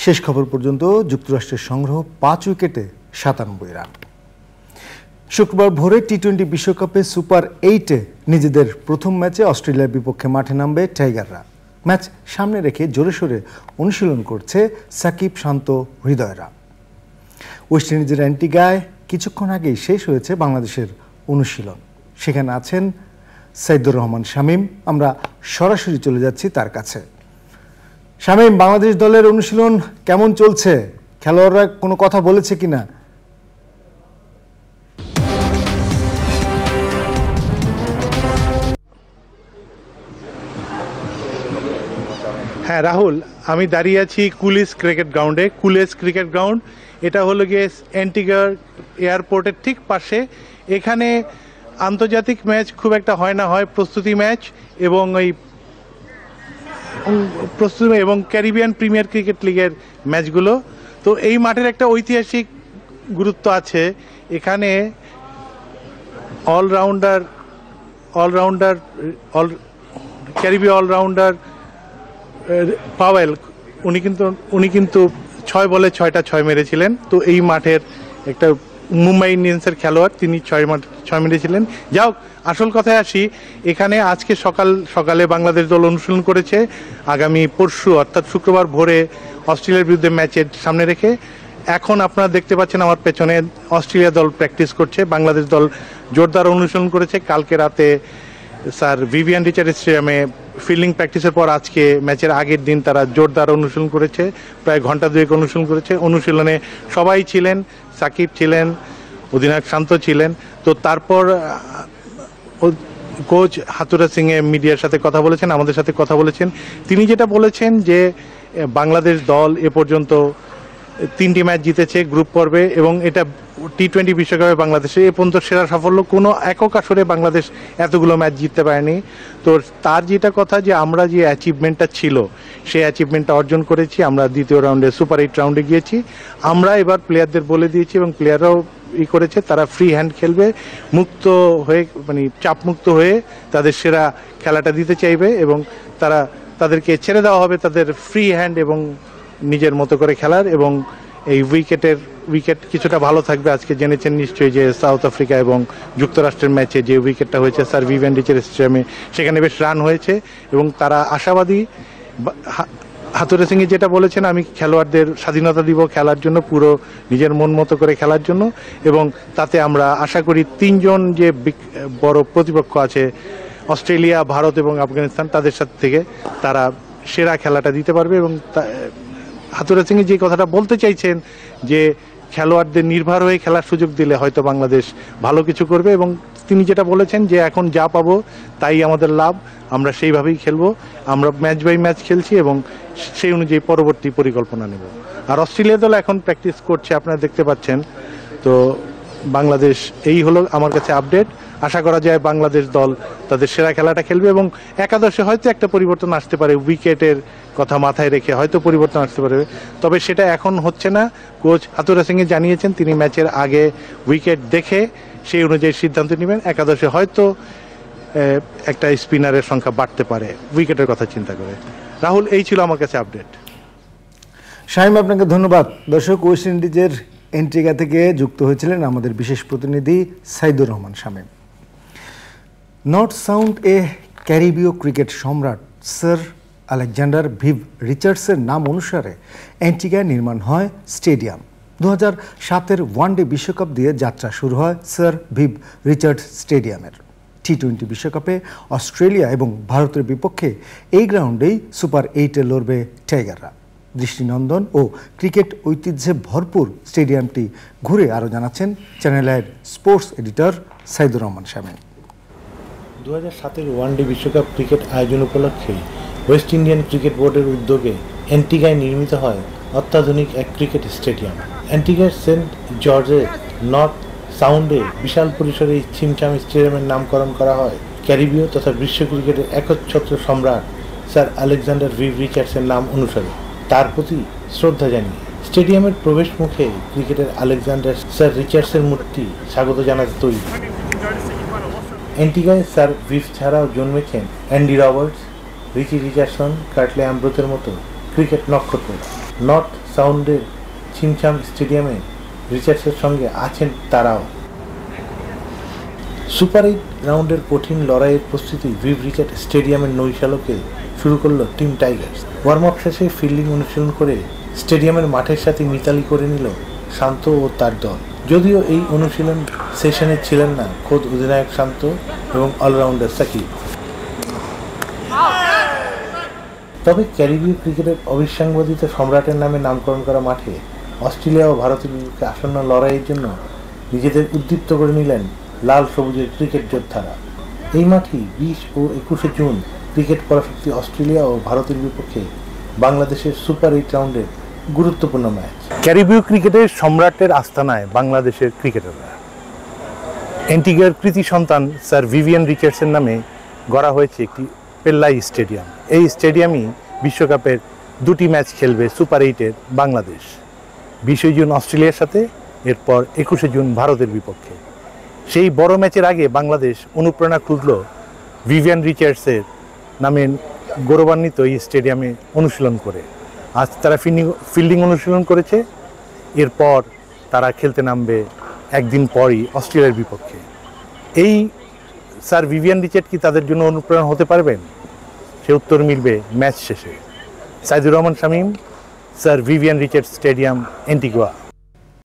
শেষ খবর পর্যন্ত যুক্তরাষ্ট্রের সংগ্রহ 5 উইকেটে 97 রান। শুক্রবার ভোরে টি-20 বিশ্বকাপে সুপার 8-এ নিজেদের প্রথম ম্যাচে অস্ট্রেলিয়ার বিপক্ষে মাঠে নামবে টাইগাররা। ম্যাচ সামনে রেখে জোরে সোরে অনুশীলন করছে সাকিব, শান্ত, হৃদয়রা। ওয়েস্ট ইন্ডিজের অ্যান্টিগায় কিছুক্ষণ আগেই শেষ হয়েছে বাংলাদেশের অনুশীলন। সেখানে আছেন সাইদুর রহমান শামীম। আমরা সরাসরি চলে যাচ্ছি তার কাছে। শামীম, বাংলাদেশ দলের অনুশীলন কেমন চলছে? খেলোয়াড়রা কোনো কথা বলেছে কিনা? হ্যাঁ রাহুল, আমি দাঁড়িয়ে আছি কুলিস ক্রিকেট গ্রাউন্ডে। কুলিস ক্রিকেট গ্রাউন্ড এটা হলো গিয়ে অ্যান্টিগা এয়ারপোর্টের ঠিক পাশে। এখানে আন্তর্জাতিক ম্যাচ খুব একটা হয় না, হয় প্রস্তুতি ম্যাচ এবং ক্যারিবিয়ান প্রিমিয়ার ক্রিকেট লিগের ম্যাচগুলো। তো এই মাঠের একটা ঐতিহাসিক গুরুত্ব আছে। এখানে ক্যারিবীয় অলরাউন্ডার পাওয়েল উনি কিন্তু 6 বলে 6টা 6 মেরেছিলেন। তো এই মাঠের একটা মুম্বাই ইন্ডিয়ান্সের খেলোয়াড়, তিনি 6 মেরেছিলেন। যাও, আসল কথায় আসি। এখানে আজকে সকালে বাংলাদেশ দল অনুশীলন করেছে। আগামী পরশু অর্থাৎ শুক্রবার ভোরে অস্ট্রেলিয়ার বিরুদ্ধে ম্যাচের সামনে রেখে এখন আপনারা দেখতে পাচ্ছেন আমার পেছনে অস্ট্রেলিয়া দল প্র্যাকটিস করছে। বাংলাদেশ দল জোরদার অনুশীলন করেছে। কালকে রাতে স্যার ভিভিয়ান রিচার্ড স্টেডিয়ামে ফিল্ডিং প্র্যাকটিসের পর আজকে ম্যাচের আগের দিন তারা জোরদার অনুশীলন করেছে। প্রায় ঘন্টা 2 অনুশীলন করেছে। অনুশীলনে সবাই ছিলেন, সাকিব ছিলেন, অধিনায়ক শান্ত ছিলেন। তো তারপর কোচ হাতুরা সিং মিডিয়ার সাথে কথা বলেছেন, আমাদের সাথে কথা বলেছেন। তিনি যেটা বলেছেন যে বাংলাদেশ দল এ পর্যন্ত 3টি ম্যাচ জিতেছে গ্রুপ পর্বে এবং এটা টি-20 বিশ্বকাপে বাংলাদেশে এ পর্যন্ত সেরা সাফল্য। কোনো একক আসরে বাংলাদেশ এতগুলো ম্যাচ জিততে পারেনি। তো তার যেটা কথা যে আমরা যে অ্যাচিভমেন্টটা ছিল সেই অ্যাচিভমেন্টটা অর্জন করেছি। আমরা দ্বিতীয় রাউন্ডে সুপার 8 রাউন্ডে গিয়েছি। আমরা এবার প্লেয়ারদের বলে দিয়েছি এবং প্লেয়াররাও করেছে, তারা ফ্রি হ্যান্ড খেলবে, মুক্ত হয়ে চাপমুক্ত হয়ে তাদের সেরা খেলাটা দিতে চাইবে এবং তাদেরকে ছেড়ে দেওয়া হবে তাদের ফ্রি হ্যান্ড এবং নিজের মতো করে খেলার। এবং এই উইকেট কিছুটা ভালো থাকবে। আজকে জেনেছেন নিশ্চয়ই যে সাউথ আফ্রিকা এবং যুক্তরাষ্ট্রের ম্যাচে যে উইকেটটা হয়েছে স্যার ভিভিয়ান রিচার্ড স্টেডিয়ামে, সেখানে বেশ রান হয়েছে এবং তারা আশাবাদী। হাতুরে সিং যেটা বলেছেন, আমি খেলোয়াড়দের স্বাধীনতা দিব খেলার জন্য, পুরো নিজের মন মতো করে খেলার জন্য। এবং তাতে আমরা আশা করি 3 জন যে বড় প্রতিপক্ষ আছে অস্ট্রেলিয়া, ভারত এবং আফগানিস্তান, তাদের সাথে থেকে তারা সেরা খেলাটা দিতে পারবে। এবং হাতুরা সিং যে কথাটা বলতে চাইছেন যে খেলোয়াড়দের নির্ভর হয়ে খেলার সুযোগ দিলে হয়তো বাংলাদেশ ভালো কিছু করবে। এবং তিনি যেটা বলেছেন যে এখন যা পাবো তাই আমাদের লাভ, আমরা সেইভাবেই খেলবো। আমরা ম্যাচ বাই ম্যাচ খেলছি এবং সেই অনুযায়ী পরবর্তী পরিকল্পনা নেব। আর অস্ট্রেলিয়া দল এখন প্র্যাকটিস করছে, আপনারা দেখতে পাচ্ছেন। তো বাংলাদেশ এই হলো আমার কাছে আপডেট। আশা করা যায় বাংলাদেশ দল তাদের সেরা খেলাটা খেলবে এবং একাদশে হয়তো একটা পরিবর্তন আসতে পারে, উইকেটের কথা মাথায় রেখে হয়তো পরিবর্তন আসতে পারে। তবে সেটা এখন হচ্ছে না। কোচ হাতুরা সিং জানিয়েছেন তিনি ম্যাচের আগে উইকেট দেখে সেই অনুযায়ী সিদ্ধান্ত নেবেন। একাদশে হয়তো একটা স্পিনারের সংখ্যা বাড়তে পারে উইকেটের কথা চিন্তা করে। রাহুল, এই ছিল আমার কাছে আপডেট। শামীম, আপনাকে ধন্যবাদ। দর্শক, ওয়েস্ট ইন্ডিজের অ্যান্টিগা থেকে যুক্ত হয়েছিলেন আমাদের বিশেষ প্রতিনিধি সাইদুর রহমান শামীম। নর্থ সাউন্ড ক্যারিবীয় ক্রিকেট সম্রাট স্যার আলেকজান্ডার ভিভ রিচার্ডসের নাম অনুসারে অ্যান্টিগায় নির্মাণ হয় স্টেডিয়াম। 2007-এর ওয়ানডে বিশ্বকাপ দিয়ে যাত্রা শুরু হয় স্যার ভিভ রিচার্ডস স্টেডিয়ামের। টি-20 বিশ্বকাপে অস্ট্রেলিয়া এবং ভারতের বিপক্ষে এই গ্রাউন্ডেই সুপার 8-এ লড়বে টাইগাররা। দৃষ্টিনন্দন ও ক্রিকেট ঐতিহ্যে ভরপুর স্টেডিয়ামটি ঘুরে আরও জানাচ্ছেন চ্যানেল আইয়ের স্পোর্টস এডিটর সাইদুর রহমান শামীম। 2007-এর ওয়ানডে বিশ্বকাপ ক্রিকেট আয়োজন উপলক্ষে ওয়েস্ট ইন্ডিয়ান ক্রিকেট বোর্ডের উদ্যোগে অ্যান্টিগায় নির্মিত হয় অত্যাধুনিক এক ক্রিকেট স্টেডিয়াম। অ্যান্টিগার সেন্ট জর্জের নর্থ সাউন্ডে বিশাল পরিসরে এই ছিমছাম স্টেডিয়ামের নামকরণ করা হয় ক্যারিবীয় তথা বিশ্ব ক্রিকেটের একচ্ছত্র সম্রাট স্যার আলেকজান্ডার ভিভ রিচার্ডসের নাম অনুসারে, তার প্রতি শ্রদ্ধা জানিয়ে। স্টেডিয়ামের প্রবেশ মুখে ক্রিকেটের আলেকজান্ডার স্যার রিচার্ডসের মূর্তি স্বাগত জানাতে তৈরি। অ্যান্টিগায় স্যার ভিভ ছাড়াও জন্মেছেন Andy Roberts, Richie Richardson, Curtly অ্যাম্ব্রোথের মতো ক্রিকেট নক্ষত্র। নর্থ সাউন্ডের ছিমছাম স্টেডিয়ামে রিচার্ডসের সঙ্গে আছেন তারাও। সুপার 8 রাউন্ডের কঠিন লড়াইয়ের প্রস্তুতি ভিভ রিচার্ড স্টেডিয়ামের নৈশালকে শুরু করলো টিম টাইগার্স। ওয়ার্ম আপ শেষে ফিল্ডিং অনুশীলন করে স্টেডিয়ামের মাঠের সাথে মিতালি করে নিল শান্ত ও তার দল। যদিও এই অনুশীলন সেশনে ছিলেন না খোদ অধিনায়ক শান্ত এবং অলরাউন্ডার সাকিব। তবে ক্যারিবীয় ক্রিকেটের অবিসংবাদিত সম্রাটের নামে নামকরণ করা মাঠে অস্ট্রেলিয়া ও ভারতের বিপক্ষে আসন্ন লড়াইয়ের জন্য নিজেদের উদ্দীপ্ত করে নিলেন লাল সবুজের ক্রিকেট যোদ্ধারা। এই মাঠেই 20 ও 21শে জুন ক্রিকেট পরাশক্তি অস্ট্রেলিয়া ও ভারতের বিপক্ষে বাংলাদেশের সুপার 8 রাউন্ডের গুরুত্বপূর্ণ ম্যাচ। ক্যারিবীয় ক্রিকেটের সম্রাটের আস্তানায় বাংলাদেশের ক্রিকেটাররা। অ্যান্টিগার কৃতি সন্তান স্যার ভিভিয়ান রিচার্ডসের নামে গড়া হয়েছে একটি পেল্লাই স্টেডিয়াম। এই স্টেডিয়ামই বিশ্বকাপের 2টি ম্যাচ খেলবে সুপার 8-এর বাংলাদেশ। 20 জুন অস্ট্রেলিয়ার সাথে, এরপর 21শে জুন ভারতের বিপক্ষে। সেই বড় ম্যাচের আগে বাংলাদেশ অনুপ্রেরণা খুঁজল ভিভিয়ান রিচার্ডসের নামে গৌরবান্বিত এই স্টেডিয়ামে অনুশীলন করে। আজ তারা ফিল্ডিং অনুশীলন করেছে, এরপর তারা খেলতে নামবে একদিন পরই অস্ট্রেলিয়ার বিপক্ষে। এই স্যার ভিভিয়ান রিচার্ড কি তাদের জন্য অনুপ্রেরণা হতে পারবেন? সে উত্তর মিলবে ম্যাচ শেষে। Saidur Rahman Shamim, sir Vivian Richard stadium, Antigua.